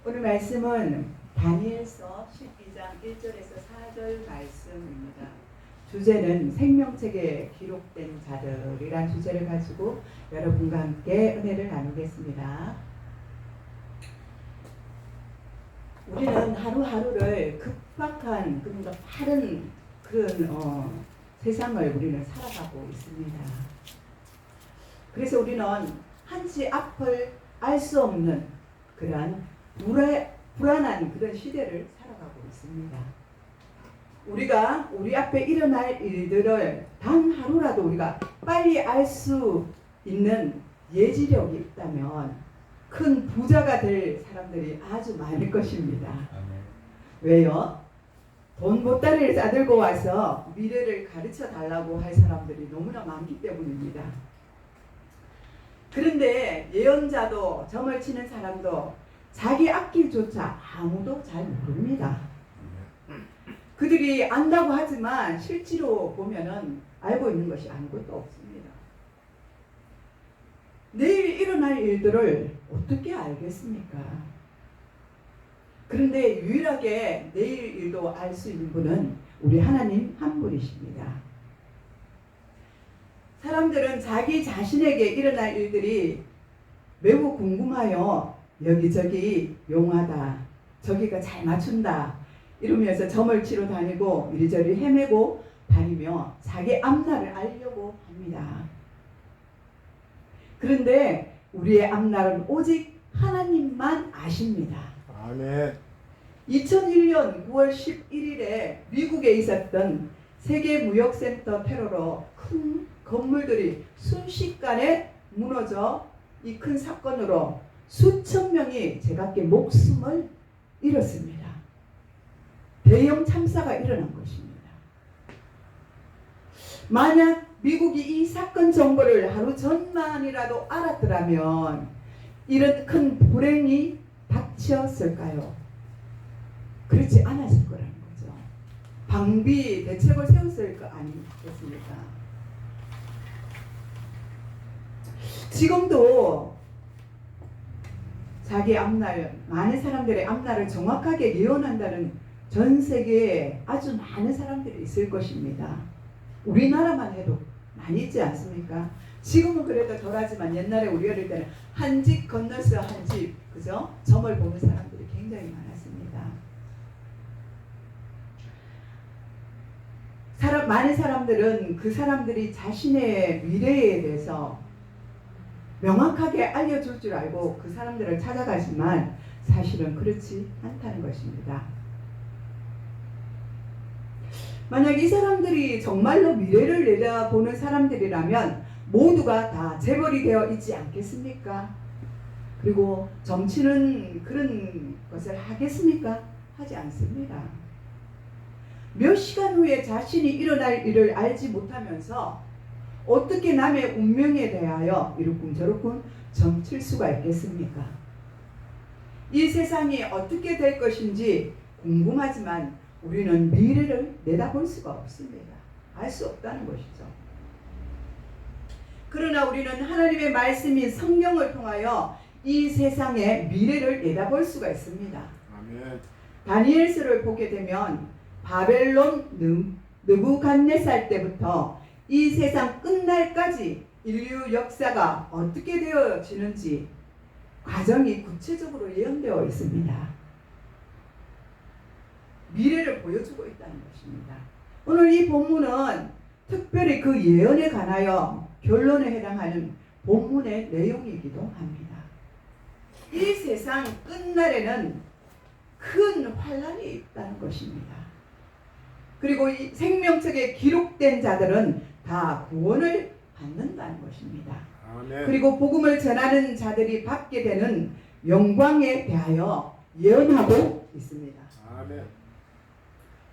오늘 말씀은 다니엘서 12장 1절에서 4절 말씀입니다. 주제는 생명책에 기록된 자들이란 주제를 가지고 여러분과 함께 은혜를 나누겠습니다. 우리는 하루하루를 급박한 그러니까 빠른 그런 세상을 우리는 살아가고 있습니다. 그래서 우리는 한치 앞을 알 수 없는 그러한 불안한 그런 시대를 살아가고 있습니다. 우리가 우리 앞에 일어날 일들을 단 하루라도 우리가 빨리 알 수 있는 예지력이 있다면 큰 부자가 될 사람들이 아주 많을 것입니다. 왜요? 돈 보따리를 싸들고 와서 미래를 가르쳐 달라고 할 사람들이 너무나 많기 때문입니다. 그런데 예언자도 점을 치는 사람도 자기 앞길조차 아무도 잘 모릅니다. 그들이 안다고 하지만 실제로 보면은 알고 있는 것이 아무것도 없습니다. 내일 일어날 일들을 어떻게 알겠습니까? 그런데 유일하게 내일 일도 알 수 있는 분은 우리 하나님 한 분이십니다. 사람들은 자기 자신에게 일어날 일들이 매우 궁금하여 여기저기 용하다, 저기가 잘 맞춘다 이러면서 점을 치러 다니고 이리저리 헤매고 다니며 자기 앞날을 알려고 합니다. 그런데 우리의 앞날은 오직 하나님만 아십니다. 아멘. 2001년 9월 11일에 미국에 있었던 세계무역센터 테러로 큰 건물들이 순식간에 무너져 이 큰 사건으로 수천 명이 제각기 목숨을 잃었습니다. 대형 참사가 일어난 것입니다. 만약 미국이 이 사건 정보를 하루 전만이라도 알았더라면 이런 큰 불행이 닥쳤을까요? 그렇지 않았을 거라는 거죠. 방비 대책을 세웠을 거 아니겠습니까? 지금도 자기 앞날, 많은 사람들의 앞날을 정확하게 예언한다는 전 세계에 아주 많은 사람들이 있을 것입니다. 우리나라만 해도 많이 있지 않습니까? 지금은 그래도 덜하지만 옛날에 우리 어릴 때는 한 집 건너서 한 집, 그죠? 점을 보는 사람들이 굉장히 많았습니다. 많은 사람들은 그 사람들이 자신의 미래에 대해서 명확하게 알려줄 줄 알고 그 사람들을 찾아가지만 사실은 그렇지 않다는 것입니다. 만약 이 사람들이 정말로 미래를 내다보는 사람들이라면 모두가 다 재벌이 되어 있지 않겠습니까? 그리고 점치는 그런 것을 하겠습니까? 하지 않습니다. 몇 시간 후에 자신이 일어날 일을 알지 못하면서 어떻게 남의 운명에 대하여 이렇군 저렇군 점칠 수가 있겠습니까? 이 세상이 어떻게 될 것인지 궁금하지만 우리는 미래를 내다볼 수가 없습니다. 알 수 없다는 것이죠. 그러나 우리는 하나님의 말씀인 성경을 통하여 이 세상의 미래를 내다볼 수가 있습니다. 아멘. 다니엘서를 보게 되면 바벨론 느부갓네살 때부터 이 세상 끝날까지 인류 역사가 어떻게 되어지는지 과정이 구체적으로 예언되어 있습니다. 미래를 보여주고 있다는 것입니다. 오늘 이 본문은 특별히 그 예언에 관하여 결론에 해당하는 본문의 내용이기도 합니다. 이 세상 끝날에는 큰 환란이 있다는 것입니다. 그리고 이 생명책에 기록된 자들은 다 구원을 받는다는 것입니다. 아멘. 그리고 복음을 전하는 자들이 받게 되는 영광에 대하여 예언하고 있습니다. 아멘.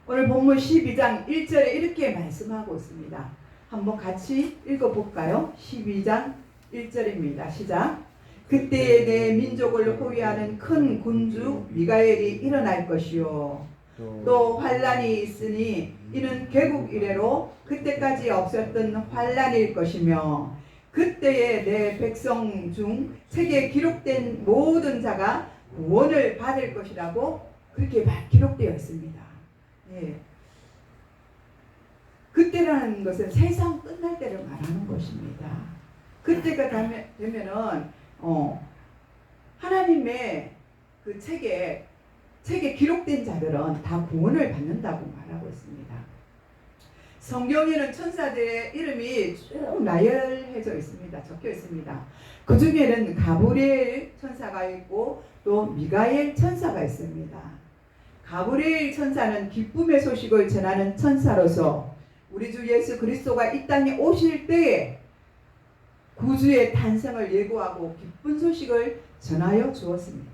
오늘 본문 12장 1절에 이렇게 말씀하고 있습니다. 한번 같이 읽어볼까요? 12장 1절입니다. 시작. 그때에 내 민족을 호위하는 큰 군주 미가엘이 일어날 것이요 또 환란이 있으니 이는 개국 이래로 그때까지 없었던 환란일 것이며 그때에 내 백성 중 책에 기록된 모든 자가 구원을 받을 것이라고 그렇게 기록되어 있습니다. 예. 그때라는 것은 세상 끝날 때를 말하는 것입니다. 그때가 되면은 하나님의 그 책에 기록된 자들은 다 구원을 받는다고 말하고 있습니다. 성경에는 천사들의 이름이 쭉 나열해져 있습니다. 적혀 있습니다. 그 중에는 가브리엘 천사가 있고 또 미가엘 천사가 있습니다. 가브리엘 천사는 기쁨의 소식을 전하는 천사로서 우리 주 예수 그리스도가 이 땅에 오실 때에 구주의 탄생을 예고하고 기쁜 소식을 전하여 주었습니다.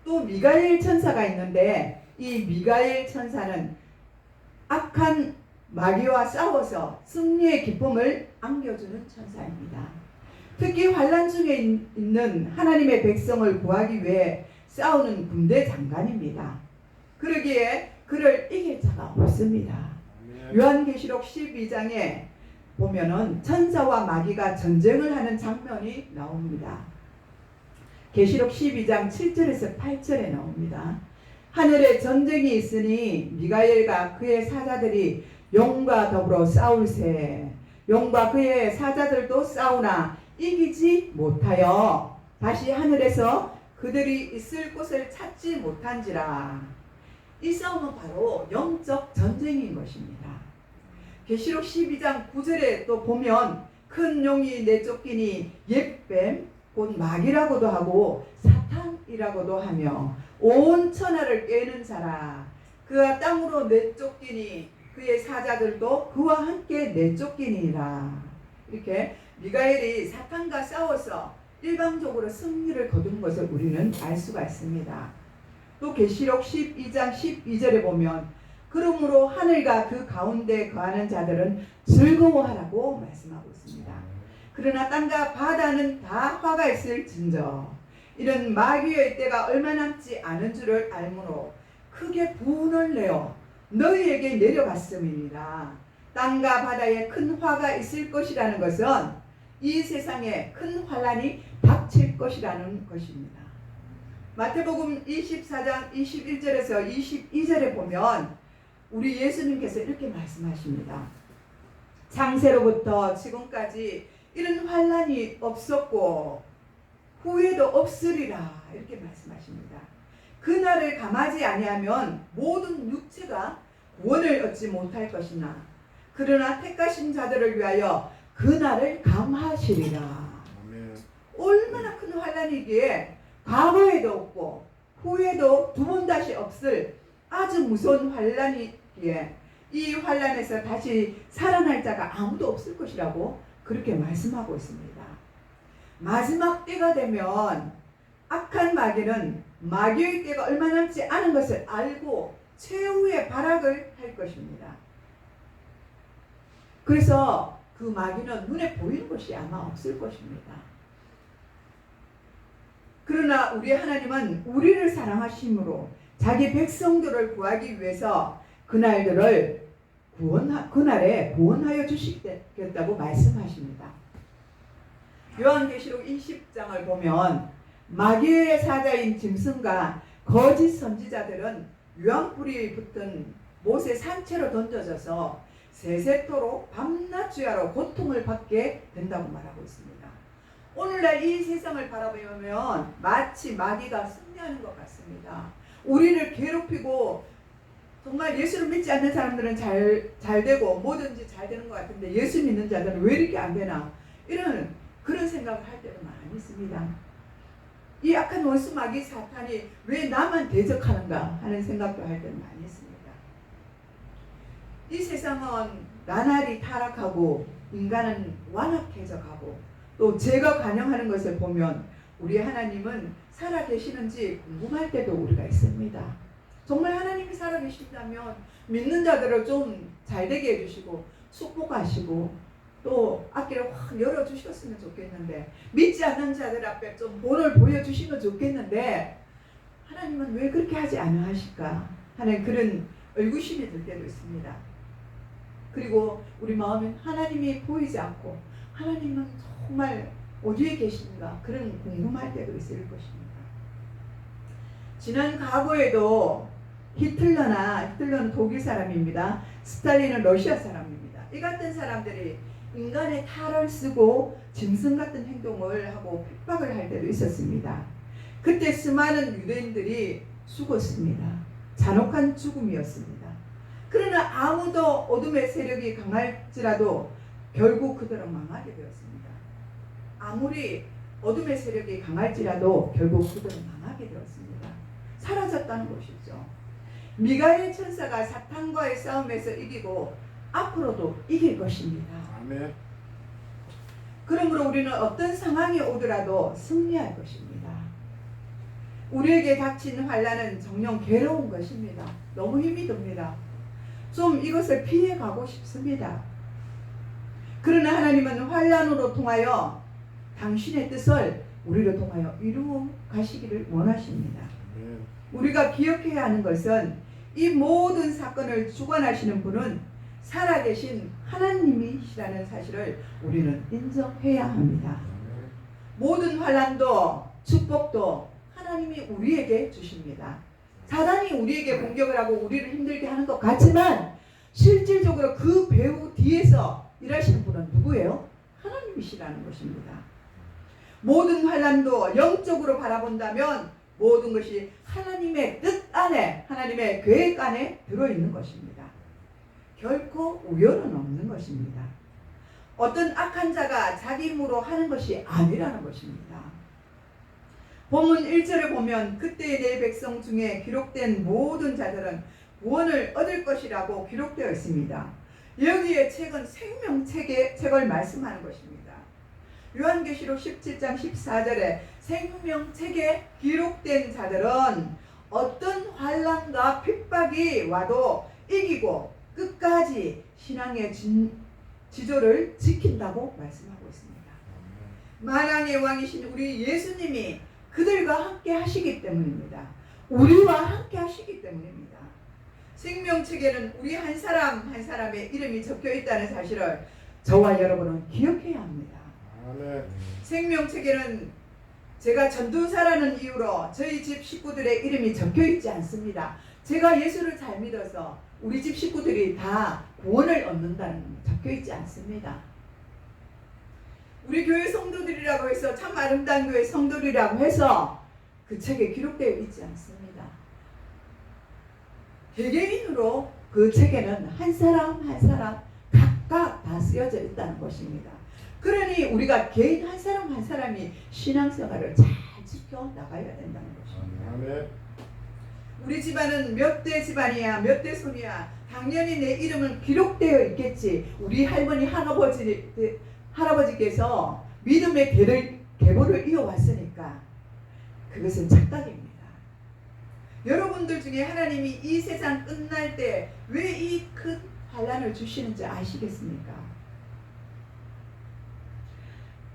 또 미가엘 천사가 있는데 이 미가엘 천사는 악한 마귀와 싸워서 승리의 기쁨을 안겨주는 천사입니다. 특히 환난 중에 있는 하나님의 백성을 구하기 위해 싸우는 군대 장관입니다. 그러기에 그를 이길 자가 없습니다. 요한계시록 12장에 보면은 천사와 마귀가 전쟁을 하는 장면이 나옵니다. 계시록 12장 7절에서 8절에 나옵니다. 하늘에 전쟁이 있으니 미가엘과 그의 사자들이 용과 더불어 싸울세. 용과 그의 사자들도 싸우나 이기지 못하여 다시 하늘에서 그들이 있을 곳을 찾지 못한지라. 이 싸움은 바로 영적 전쟁인 것입니다. 계시록 12장 9절에 또 보면 큰 용이 내쫓기니 옛뱀 곧 마귀라고도 하고 사탄이라고도 하며 온 천하를 꿰는 자라. 그가 땅으로 내쫓기니 그의 사자들도 그와 함께 내쫓기니라. 이렇게 미가엘이 사탄과 싸워서 일방적으로 승리를 거둔 것을 우리는 알 수가 있습니다. 또 계시록 12장 12절에 보면 그러므로 하늘과 그 가운데 거하는 자들은 즐거워하라고 말씀하고 있습니다. 그러나 땅과 바다는 다 화가 있을진저 이런 마귀의 때가 얼마 남지 않은 줄을 알므로 크게 분을 내어 너희에게 내려갔음이니라. 땅과 바다에 큰 화가 있을 것이라는 것은 이 세상에 큰 환난이 닥칠 것이라는 것입니다. 마태복음 24장 21절에서 22절에 보면 우리 예수님께서 이렇게 말씀하십니다. 창세로부터 지금까지 이런 환난이 없었고 후에도 없으리라. 이렇게 말씀하십니다. 그날을 감하지 아니하면 모든 육체가 구원을 얻지 못할 것이나 그러나 택하신 자들을 위하여 그날을 감하시리라. 아멘. 얼마나 큰 환난이기에 과거에도 없고 후에도 두 번 다시 없을 아주 무서운 환난이기에 이 환난에서 다시 살아날 자가 아무도 없을 것이라고 그렇게 말씀하고 있습니다. 마지막 때가 되면 악한 마귀는 마귀의 때가 얼마 남지 않은 것을 알고 최후의 발악을 할 것입니다. 그래서 그 마귀는 눈에 보이는 것이 아마 없을 것입니다. 그러나 우리 하나님은 우리를 사랑하심으로 자기 백성들을 구하기 위해서 그날에 구원하여 주시겠다고 말씀하십니다. 요한계시록 20장을 보면 마귀의 사자인 짐승과 거짓 선지자들은 유황불이 붙은 못의 산채로 던져져서 세세토록 밤낮 주야로 고통을 받게 된다고 말하고 있습니다. 오늘날 이 세상을 바라보면 마치 마귀가 승리하는 것 같습니다. 우리를 괴롭히고 정말 예수를 믿지 않는 사람들은 잘 되고 뭐든지 잘 되는 것 같은데 예수 믿는 자들은 왜 이렇게 안 되나 이런 그런 생각을 할 때도 많이 있습니다. 이 악한 원수 마귀 사탄이 왜 나만 대적하는가 하는 생각도 할 때는 많이 있습니다. 이 세상은 나날이 타락하고 인간은 완악해져 가고 또 죄가 관영하는 것을 보면 우리 하나님은 살아계시는지 궁금할 때도 우리가 있습니다. 정말 하나님이 살아계신다면 믿는 자들을 좀 잘되게 해주시고 축복하시고 또 앞길을 확 열어주셨으면 좋겠는데 믿지 않는 자들 앞에 좀 본을 보여주시면 좋겠는데 하나님은 왜 그렇게 하지 않아 하실까 하는 그런 의구심이 들 때도 있습니다. 그리고 우리 마음엔 하나님이 보이지 않고 하나님은 정말 어디에 계신가 그런 궁금할 때도 있을 것입니다. 지난 과거에도 히틀러는 독일 사람입니다. 스탈린은 러시아 사람입니다. 이 같은 사람들이 인간의 탈을 쓰고 짐승 같은 행동을 하고 핍박을 할 때도 있었습니다. 그때 수많은 유대인들이 죽었습니다. 잔혹한 죽음이었습니다. 그러나 아무도 어둠의 세력이 강할지라도 결국 그들은 망하게 되었습니다. 아무리 어둠의 세력이 강할지라도 결국 그들은 망하게 되었습니다. 사라졌다는 것이죠. 미가엘 천사가 사탄과의 싸움에서 이기고 앞으로도 이길 것입니다. 아멘. 그러므로 우리는 어떤 상황이 오더라도 승리할 것입니다. 우리에게 닥친 환난은 정녕 괴로운 것입니다. 너무 힘이 듭니다. 좀 이것을 피해가고 싶습니다. 그러나 하나님은 환난으로 통하여 당신의 뜻을 우리를 통하여 이루어 가시기를 원하십니다. 아멘. 우리가 기억해야 하는 것은 이 모든 사건을 주관하시는 분은 살아계신 하나님이시라는 사실을 우리는 인정해야 합니다. 모든 환난도 축복도 하나님이 우리에게 주십니다. 사단이 우리에게 공격을 하고 우리를 힘들게 하는 것 같지만 실질적으로 그 배후 뒤에서 일하시는 분은 누구예요? 하나님이시라는 것입니다. 모든 환난도 영적으로 바라본다면 모든 것이 하나님의 뜻 안에, 하나님의 계획 안에 들어있는 것입니다. 결코 우연은 없는 것입니다. 어떤 악한 자가 자기 힘으로 하는 것이 아니라는 것입니다. 본문 1절을 보면 그때의 내 백성 중에 기록된 모든 자들은 구원을 얻을 것이라고 기록되어 있습니다. 여기에 책은 생명책을 말씀하는 것입니다. 요한계시록 17장 14절에 생명책에 기록된 자들은 어떤 환난과 핍박이 와도 이기고 끝까지 신앙의 지조를 지킨다고 말씀하고 있습니다. 만왕의 왕이신 우리 예수님이 그들과 함께 하시기 때문입니다. 우리와 함께 하시기 때문입니다. 생명책에는 우리 한 사람 한 사람의 이름이 적혀 있다는 사실을 저와 여러분은 기억해야 합니다. 아멘. 생명책에는 제가 전도사라는 이유로 저희 집 식구들의 이름이 적혀 있지 않습니다. 제가 예수를 잘 믿어서 우리 집 식구들이 다 구원을 얻는다는 적혀 있지 않습니다. 우리 교회 성도들이라고 해서 참 아름다운 교회 성도들이라고 해서 그 책에 기록되어 있지 않습니다. 개개인으로 그 책에는 한 사람 한 사람 각각 다 쓰여져 있다는 것입니다. 그러니 우리가 개인 한 사람 한 사람이 신앙생활을 잘 지켜나가야 된다는 것입니다. 아멘. 우리 집안은 몇 대 집안이야, 몇 대 손이야, 당연히 내 이름은 기록되어 있겠지. 우리 할머니 할아버지께서 믿음의 계보를 이어왔으니까 그것은 착각입니다. 여러분들 중에 하나님이 이 세상 끝날 때 왜 이 큰 환난을 주시는지 아시겠습니까?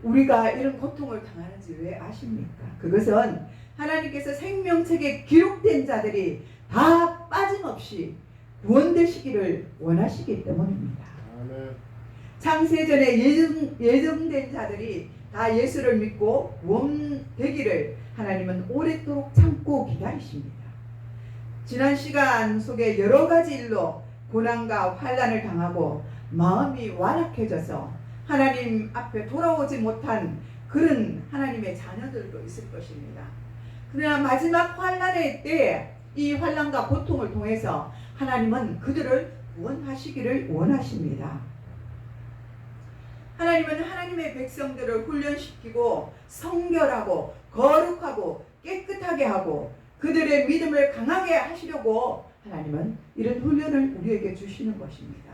우리가 이런 고통을 당하는지 왜 아십니까? 그것은 하나님께서 생명책에 기록된 자들이 다 빠짐없이 구원되시기를 원하시기 때문입니다. 아멘. 창세전에 예정된 자들이 다 예수를 믿고 구원되기를 하나님은 오랫도록 참고 기다리십니다. 지난 시간 속에 여러 가지 일로 고난과 환난을 당하고 마음이 완악해져서 하나님 앞에 돌아오지 못한 그런 하나님의 자녀들도 있을 것입니다. 그러나 마지막 환난의 때 이 환난과 고통을 통해서 하나님은 그들을 구원하시기를 원하십니다. 하나님은 하나님의 백성들을 훈련시키고 성결하고 거룩하고 깨끗하게 하고 그들의 믿음을 강하게 하시려고 하나님은 이런 훈련을 우리에게 주시는 것입니다.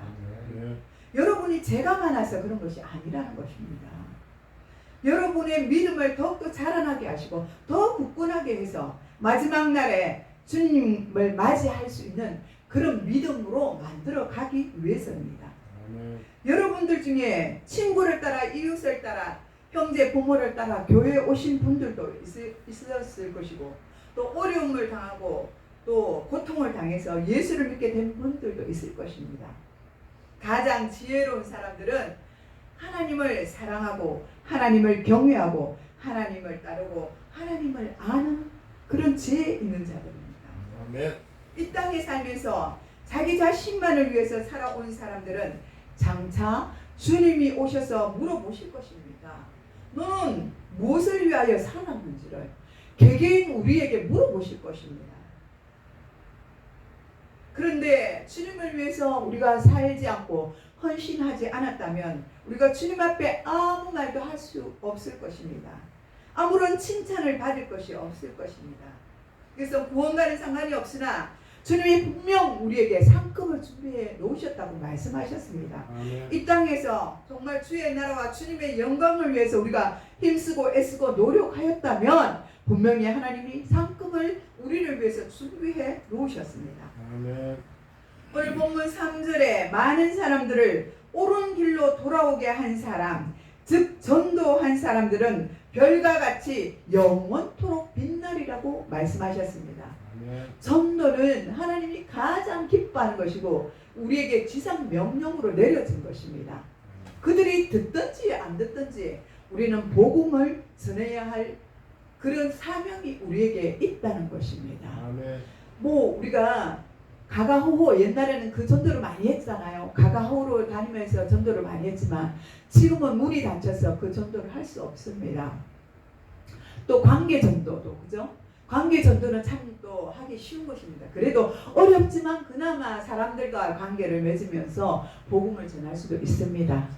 아멘. 여러분이 죄가 많아서 그런 것이 아니라는 것입니다. 여러분의 믿음을 더욱더 자라나게 하시고 더 굳건하게 해서 마지막 날에 주님을 맞이할 수 있는 그런 믿음으로 만들어 가기 위해서입니다. 아멘. 여러분들 중에 친구를 따라 이웃을 따라 형제 부모를 따라 교회에 오신 분들도 있었을 것이고 또 어려움을 당하고 또 고통을 당해서 예수를 믿게 된 분들도 있을 것입니다. 가장 지혜로운 사람들은 하나님을 사랑하고 하나님을 경외하고 하나님을 따르고 하나님을 아는 그런 지혜 있는 자들입니다. 아멘. 이 땅에 살면서 자기 자신만을 위해서 살아온 사람들은 장차 주님이 오셔서 물어보실 것입니다. 너는 무엇을 위하여 살았는지를 개개인 우리에게 물어보실 것입니다. 그런데 주님을 위해서 우리가 살지 않고 헌신하지 않았다면 우리가 주님 앞에 아무 말도 할 수 없을 것입니다. 아무런 칭찬을 받을 것이 없을 것입니다. 그래서 구원과는 상관이 없으나 주님이 분명 우리에게 상급을 준비해 놓으셨다고 말씀하셨습니다. 아멘. 이 땅에서 정말 주의 나라와 주님의 영광을 위해서 우리가 힘쓰고 애쓰고 노력하였다면 분명히 하나님이 상급을 우리를 위해서 준비해 놓으셨습니다. 아멘. 오늘 본문 3절에 많은 사람들을 옳은 길로 돌아오게 한 사람, 즉 전도한 사람들은 별과 같이 영원토록 빛나리라고 말씀하셨습니다. 아멘. 전도는 하나님이 가장 기뻐하는 것이고 우리에게 지상 명령으로 내려진 것입니다. 그들이 듣든지 안 듣든지 우리는 복음을 전해야 할 그런 사명이 우리에게 있다는 것입니다. 아멘. 뭐 우리가 가가호호 옛날에는 그 전도를 많이 했잖아요. 가가호로 다니면서 전도를 많이 했지만 지금은 문이 닫혀서 그 전도를 할 수 없습니다. 또 관계 전도도 그죠? 관계 전도는 참 또 하기 쉬운 것입니다. 그래도 어렵지만 그나마 사람들과 관계를 맺으면서 복음을 전할 수도 있습니다.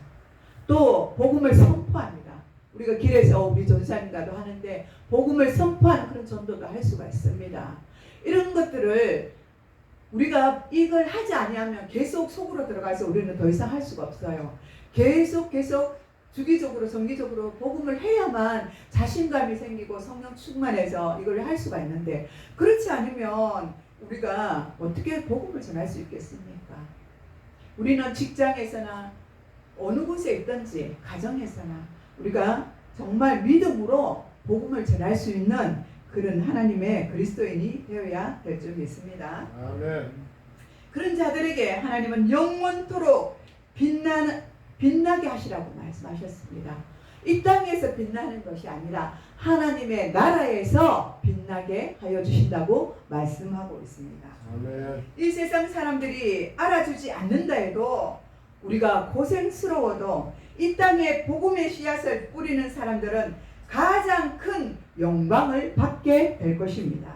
또 복음을 선포합니다. 우리가 길에서 우리 전사님과도 하는데 복음을 선포하는 그런 전도도 할 수가 있습니다. 이런 것들을 우리가 이걸 하지 아니하면 계속 속으로 들어가서 우리는 더 이상 할 수가 없어요. 계속 주기적으로 정기적으로 복음을 해야만 자신감이 생기고 성령 충만해서 이걸 할 수가 있는데 그렇지 않으면 우리가 어떻게 복음을 전할 수 있겠습니까? 우리는 직장에서나 어느 곳에 있든지 가정에서나 우리가 정말 믿음으로 복음을 전할 수 있는 그런 하나님의 그리스도인이 되어야 될 줄 믿습니다. 아멘. 그런 자들에게 하나님은 영원토록 빛나게 하시라고 말씀하셨습니다. 이 땅에서 빛나는 것이 아니라 하나님의 나라에서 빛나게 하여 주신다고 말씀하고 있습니다. 아멘. 이 세상 사람들이 알아주지 않는다 해도 우리가 고생스러워도 이 땅에 복음의 씨앗을 뿌리는 사람들은 가장 큰 영광을 받게 될 것입니다.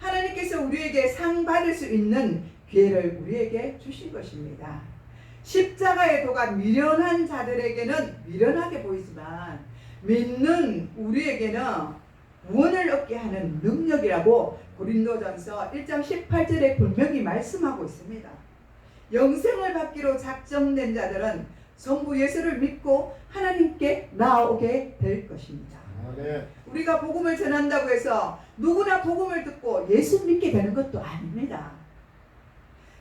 하나님께서 우리에게 상 받을 수 있는 기회를 우리에게 주신 것입니다. 십자가의 도가 미련한 자들에게는 미련하게 보이지만 믿는 우리에게는 구원을 얻게 하는 능력이라고 고린도전서 1장 18절에 분명히 말씀하고 있습니다. 영생을 받기로 작정된 자들은 전부 예수를 믿고 하나님께 나오게 될 것입니다. 아멘. 우리가 복음을 전한다고 해서 누구나 복음을 듣고 예수 믿게 되는 것도 아닙니다.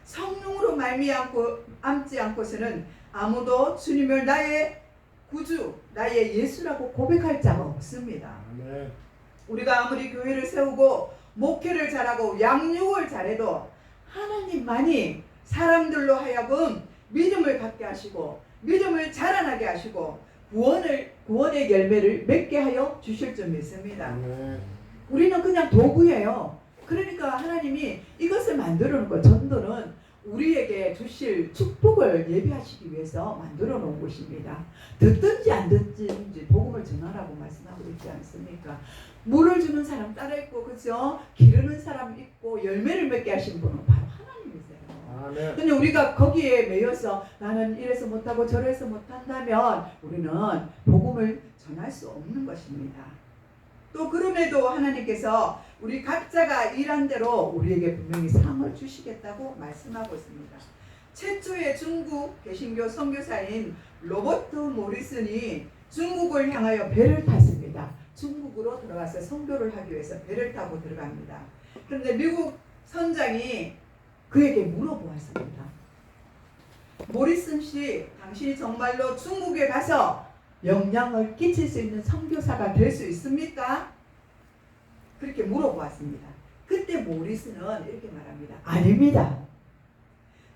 성령으로 말미암지 않고서는 아무도 주님을 나의 구주, 나의 예수라고 고백할 자가 없습니다. 아멘. 우리가 아무리 교회를 세우고 목회를 잘하고 양육을 잘해도 하나님만이 사람들로 하여금 믿음을 갖게 하시고 믿음을 자라나게 하시고 구원의 열매를 맺게 하여 주실 줄 믿습니다. 아멘. 우리는 그냥 도구예요. 그러니까 하나님이 이것을 만들어 놓은 거, 전도는 우리에게 주실 축복을 예비하시기 위해서 만들어 놓은 것입니다. 듣든지 안 듣든지 복음을 전하라고 말씀하고 있지 않습니까? 물을 주는 사람 따라 있고, 그죠? 기르는 사람 있고, 열매를 맺게 하신 분은 바로 하나님이세요. 아멘. 근데 우리가 거기에 매여서 나는 이래서 못하고 저래서 못한다면 우리는 복음을 전할 수 없는 것입니다. 또 그럼에도 하나님께서 우리 각자가 일한 대로 우리에게 분명히 상을 주시겠다고 말씀하고 있습니다. 최초의 중국 개신교 선교사인 로버트 모리슨이 중국을 향하여 배를 탔습니다. 중국으로 들어가서 선교를 하기 위해서 배를 타고 들어갑니다. 그런데 미국 선장이 그에게 물어보았습니다. 모리슨 씨, 당신이 정말로 중국에 가서 영향을 끼칠 수 있는 선교사가 될 수 있습니까? 그렇게 물어보았습니다. 그때 모리슨은 이렇게 말합니다. 아닙니다.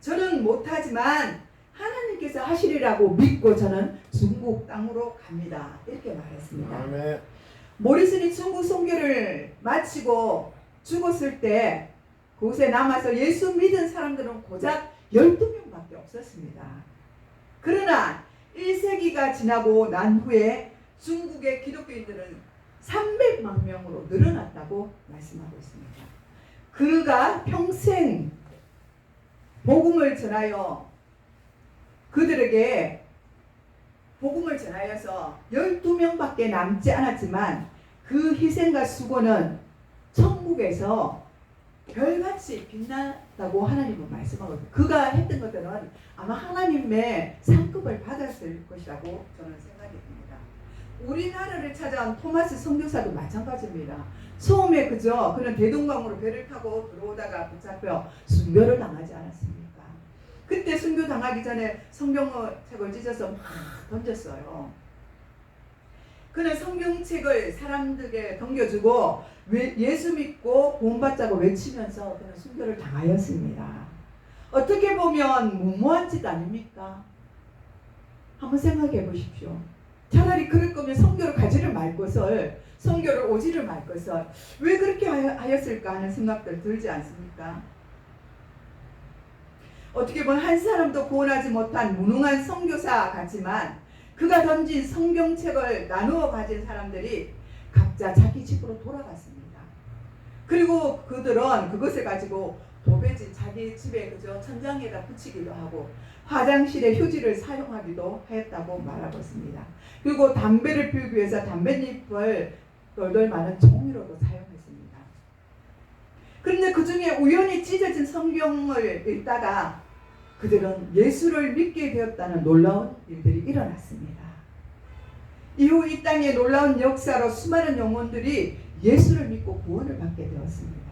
저는 못하지만 하나님께서 하시리라고 믿고 저는 중국 땅으로 갑니다. 이렇게 말했습니다. 아멘. 모리슨이 중국 선교를 마치고 죽었을 때 그곳에 남아서 예수 믿은 사람들은 고작 12명밖에 없었습니다. 그러나 1세기가 지나고 난 후에 중국의 기독교인들은 300만 명으로 늘어났다고 말씀하고 있습니다. 그가 평생 복음을 전하여 그들에게 복음을 전하여서 12명밖에 남지 않았지만 그 희생과 수고는 천국에서 별같이 빛났다고 하나님은 말씀하거든요. 그가 했던 것들은 아마 하나님의 상급을 받았을 것이라고 저는 생각이 듭니다. 우리나라를 찾아온 토마스 선교사도 마찬가지입니다. 처음에 그는 대동강으로 배를 타고 들어오다가 붙잡혀 순교를 당하지 않았습니까? 그때 순교 당하기 전에 성경책을 찢어서 막 던졌어요. 그는 성경책을 사람들에게 던겨주고 예수 믿고 구원받자고 외치면서 그는 순교를 당하였습니다. 어떻게 보면 무모한 짓 아닙니까? 한번 생각해 보십시오. 차라리 그럴 거면 선교를 가지를 말 것을, 선교를 오지를 말 것을 왜 그렇게 하였을까 하는 생각들 들지 않습니까? 어떻게 보면 한 사람도 구원하지 못한 무능한 선교사 같지만 그가 던진 성경책을 나누어 가진 사람들이 각자 자기 집으로 돌아갔습니다. 그리고 그들은 그것을 가지고 도배지 자기 집에 천장에다 붙이기도 하고 화장실에 휴지를 사용하기도 했다고 말하고 있습니다. 그리고 담배를 피우기 위해서 담뱃잎을 돌돌 많은 종이로도 사용했습니다. 그런데 그 중에 우연히 찢어진 성경을 읽다가 그들은 예수를 믿게 되었다는 놀라운 일들이 일어났습니다. 이후 이 땅의 놀라운 역사로 수많은 영혼들이 예수를 믿고 구원을 받게 되었습니다.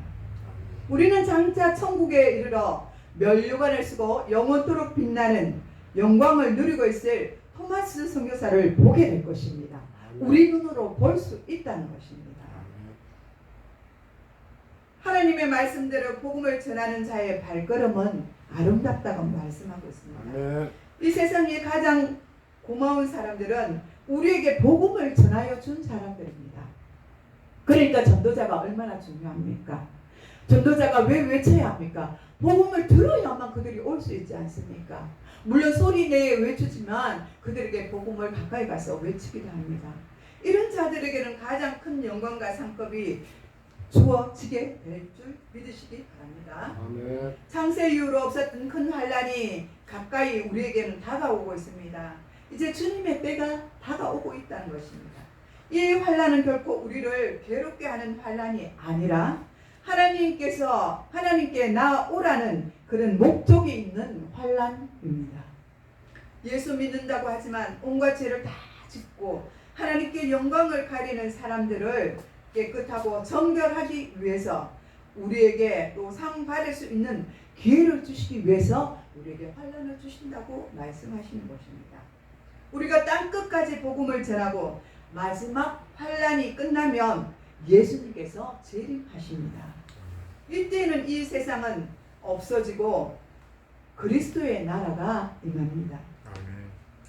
우리는 장차 천국에 이르러 면류관을 쓰고 영원토록 빛나는 영광을 누리고 있을 토마스 선교사를 보게 될 것입니다. 우리 눈으로 볼 수 있다는 것입니다. 하나님의 말씀대로 복음을 전하는 자의 발걸음은 아름답다고 말씀하고 있습니다. 이 세상에 가장 고마운 사람들은 우리에게 복음을 전하여 준 사람들입니다. 그러니까 전도자가 얼마나 중요합니까? 전도자가 왜 외쳐야 합니까? 복음을 들어야만 그들이 올 수 있지 않습니까? 물론 소리내에 외치지만 그들에게 복음을 가까이 가서 외치기도 합니다. 이런 자들에게는 가장 큰 영광과 상급이 주어지게 될 줄 믿으시기 바랍니다. 아멘. 창세 이후로 없었던 큰 환란이 가까이 우리에게는 다가오고 있습니다. 이제 주님의 때가 다가오고 있다는 것입니다. 이 환란은 결코 우리를 괴롭게 하는 환란이 아니라 하나님께 나오라는 그런 목적이 있는 환란입니다. 예수 믿는다고 하지만 온갖 죄를 다 짓고 하나님께 영광을 가리는 사람들을 깨끗하고 정결하기 위해서 우리에게 또 상 받을 수 있는 기회를 주시기 위해서 우리에게 환난을 주신다고 말씀하시는 것입니다. 우리가 땅끝까지 복음을 전하고 마지막 환난이 끝나면 예수님께서 재림하십니다. 이때는 이 세상은 없어지고 그리스도의 나라가 임합니다.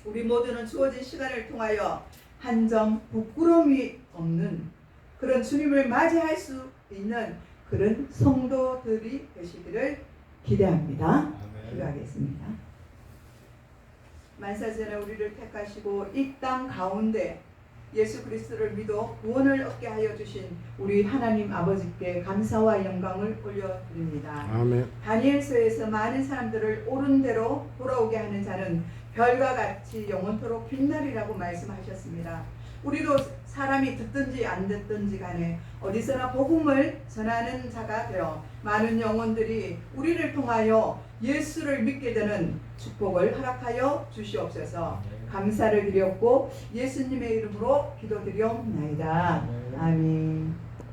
우리 모두는 주어진 시간을 통하여 한 점 부끄러움이 없는 그런 주님을 맞이할 수 있는 그런 성도들이 되시기를 기대합니다. 기도하겠습니다. 만사전에 우리를 택하시고 이 땅 가운데 예수 그리스도를 믿어 구원을 얻게 하여 주신 우리 하나님 아버지께 감사와 영광을 올려드립니다. 아멘. 다니엘서에서 많은 사람들을 옳은 대로 돌아오게 하는 자는 별과 같이 영원토록 빛나리라고 말씀하셨습니다. 우리도 사람이 듣든지 안 듣든지 간에 어디서나 복음을 전하는 자가 되어 많은 영혼들이 우리를 통하여 예수를 믿게 되는 축복을 허락하여 주시옵소서. 감사를 드렸고 예수님의 이름으로 기도드리옵나이다. 아멘.